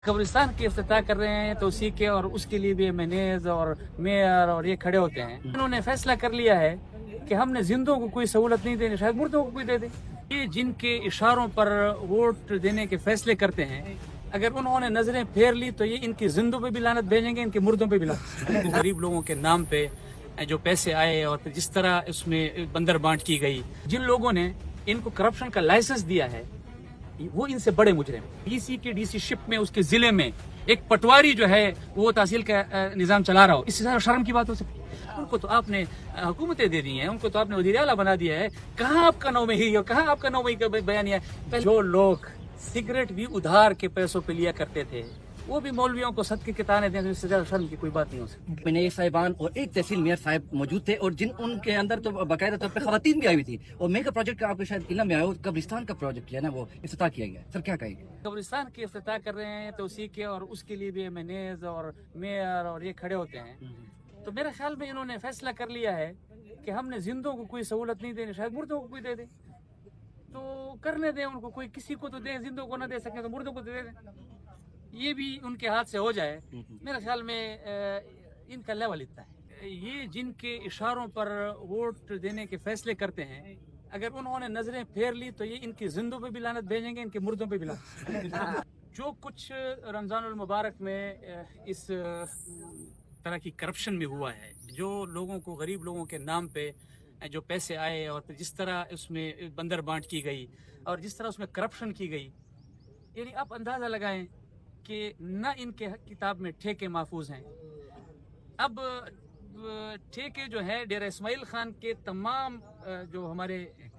कब्रिस्तान की इफ्तिताह कर रहे हैं तो उसी के और उसके लिए भी मैनेज और मेयर और ये खड़े होते हैं। उन्होंने फैसला कर लिया है कि हमने जिंदों को कोई सहूलत नहीं देनी, शायद मुर्दों को कोई दे दे। ये जिनके इशारों पर वोट देने के फैसले करते हैं, अगर उन्होंने नजरें फेर ली तो ये इनकी जिंदों पे भी लानत भेजेंगे, इनके मुर्दों पे भी लानत। गरीब लोगों के नाम पे जो पैसे आए और फिर जिस तरह उसमें बंदर बांट की गई, जिन लोगों ने इनको करप्शन का लाइसेंस दिया है वो इनसे बड़े मुजरिम। डीसी की डीसी शिप में उसके जिले में एक पटवारी जो है वो तहसील का निजाम चला रहा हो, इससे ज्यादा शर्म की बात हो सकती है? उनको तो आपने हुकूमतें दे दी हैं, उनको तो आपने वज़ीर आला बना दिया है। कहाँ आपका 9 मई और कहाँ आपका 9 मई का बयानिया है? जो लोग सिगरेट भी उधार के पैसों पे लिया करते थे वो भी मौलवियों को सदके के ताने दें, तो इससे ज्यादा शर्म की कोई बात नहीं हो सकती। मैंने साहिबान और एक तहसील मेयर साहब मौजूद थे और जिन उनके अंदर तो बाकायदा तौर पर खवातीन भी आई हुई थी। और मेगा प्रोजेक्ट का आपको शायद इल्म में आया हो, कब्रिस्तान का प्रोजेक्ट है ना, वो इफ्तिताह किया गया। सर क्या कहेंगे? कब्रिस्तान की इफ्तिताह कर रहे हैं तो उसी के और उसके लिए भी मैनेज और मेयर और ये खड़े होते हैं। तो मेरे ख्याल में इन्होंने फैसला कर लिया है कि हमने जिंदों को कोई सहूलत नहीं देनी, शायद मुर्दों को कोई दे दे। तो करने दें उनको, कोई किसी को तो दें, जिंदों को ना दे सके तो मुर्दों को दे दें। ये भी उनके हाथ से हो जाए, मेरे ख्याल में इनका लेवल इतना है। ये जिनके इशारों पर वोट देने के फैसले करते हैं, अगर उन्होंने नजरें फेर ली तो ये इनकी जिंदों पे भी लानत भेजेंगे, इनके मुर्दों पे भी लानत। जो कुछ रमजानुल मुबारक में इस तरह की करप्शन में हुआ है, जो लोगों को, गरीब लोगों के नाम पे जो पैसे आए और फिर जिस तरह उसमें बंदर बांट की गई और जिस तरह उसमें करप्शन की गई, यानी आप अंदाजा लगाएं कि न इनके किताब में ठेके महफूज हैं। अब ठेके जो है डेरा इस्माइल खान के तमाम जो हमारे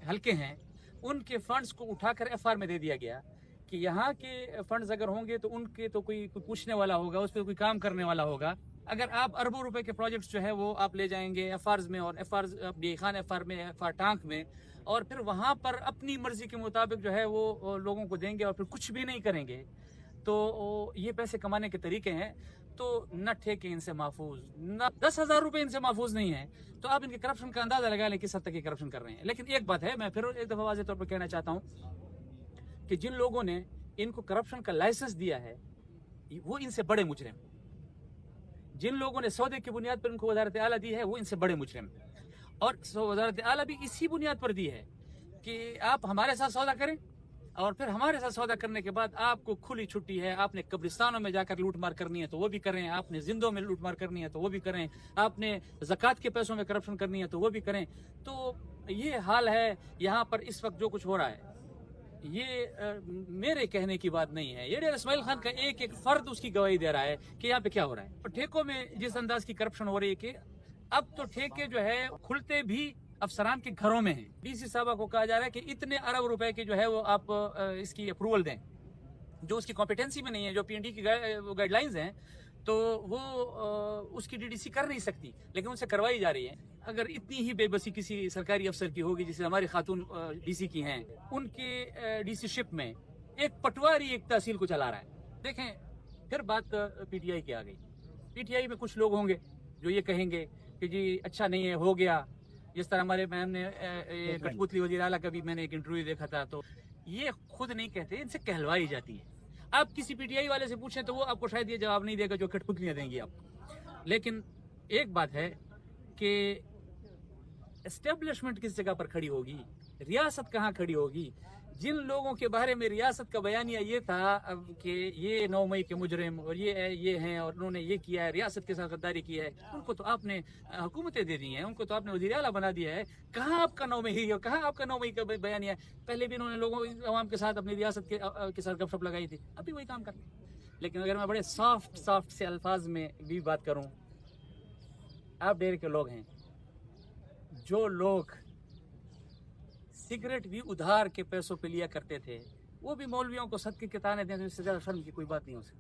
हलके हैं उनके फंड्स को उठाकर एफआर में दे दिया गया कि यहाँ के फंड्स अगर होंगे तो उनके तो कोई पूछने वाला होगा, उस पर कोई काम करने वाला होगा। अगर आप अरबों रुपए के प्रोजेक्ट्स जो है वो आप ले जाएंगे एफआर में, और एफआर खान एफआर में, एफआर टांक में, और फिर वहाँ पर अपनी मर्जी के मुताबिक जो है वो लोगों को देंगे और फिर कुछ भी नहीं करेंगे, तो ये पैसे कमाने के तरीके हैं। तो न ठेके इनसे महफूज, न 10,000 रुपए इनसे महफूज नहीं है। तो आप इनके करप्शन का अंदाजा लगा लें किस हद तक ये करप्शन कर रहे हैं। लेकिन एक बात है, मैं फिर एक दफा वाज़ेह तौर पर कहना चाहता हूँ कि जिन लोगों ने इनको करप्शन का लाइसेंस दिया है वो इनसे बड़े मुजरिम। जिन लोगों ने सौदे की बुनियाद पर इनको वज़ारत आला दी है वो इनसे बड़े मुजरिम। और वज़ारत आला भी इसी बुनियाद पर दी है कि आप हमारे साथ सौदा करें और फिर हमारे साथ सौदा करने के बाद आपको खुली छुट्टी है। आपने कब्रिस्तानों में जाकर लूटमार करनी है तो वो भी करें, आपने जिंदों में लूटमार करनी है तो वो भी करें, आपने ज़कात के पैसों में करप्शन करनी है तो वो भी करें। तो ये हाल है यहाँ पर इस वक्त जो कुछ हो रहा है। ये मेरे कहने की बात नहीं है, ये डेरा इस्माइल खान का एक एक फर्द उसकी गवाही दे रहा है कि यहाँ पे क्या हो रहा है। और ठेकों में जिस अंदाज की करप्शन हो रही है कि अब तो ठेके जो है खुलते भी अफसरान के घरों में हैं। डीसी साहबा को कहा जा रहा है कि इतने अरब रुपए की जो है वो आप इसकी अप्रूवल दें, जो उसकी कॉम्पिटेंसी में नहीं है, जो पीएनडी की गाइडलाइंस हैं तो वो उसकी डीडीसी कर नहीं सकती, लेकिन उनसे करवाई जा रही है। अगर इतनी ही बेबसी किसी सरकारी अफसर की होगी जिसे हमारी खातून डीसी की हैं, उनके डीसी शिप में एक पटवारी एक तहसील को चला रहा है। देखें फिर बात पीटीआई की आ गई। पीटीआई में कुछ लोग होंगे जो ये कहेंगे कि जी अच्छा नहीं है, हो गया। जिस तरह हमारे मैम ने कठपुतली वज़ीर आला का भी मैंने एक इंटरव्यू देखा था, तो ये खुद नहीं कहते, इनसे कहलवाई जाती है। आप किसी पीटीआई वाले से पूछें तो वो आपको शायद ये जवाब नहीं देगा जो कठपुतलियां देंगी आपको। लेकिन एक बात है कि एस्टेब्लिशमेंट किस जगह पर खड़ी होगी, रियासत कहाँ खड़ी होगी। जिन लोगों के बारे में रियासत का बयानिया ये था कि ये 9 मई के मुजरिम और ये हैं और उन्होंने ये किया है, रियासत के साथ गद्दारी की है, उनको तो आपने हुकूमतें दे दी हैं, उनको तो आपने वज़ीर आला बना दिया है। कहाँ आपका 9 मई और कहाँ आपका 9 मई का बयानिया है? पहले भी इन्होंने लोगों अवाम के साथ अपनी रियासत के साथ गपशप लगाई थी, अभी वही काम करते हैं। लेकिन अगर मैं बड़े सॉफ्ट से अल्फाज में भी बात करूँ, आप डेरे के लोग हैं, जो लोग सिगरेट भी उधार के पैसों पे लिया करते थे वो भी मौलवियों को सदके के ताने दें, तो इससे ज्यादा शर्म की कोई बात नहीं हो सकती।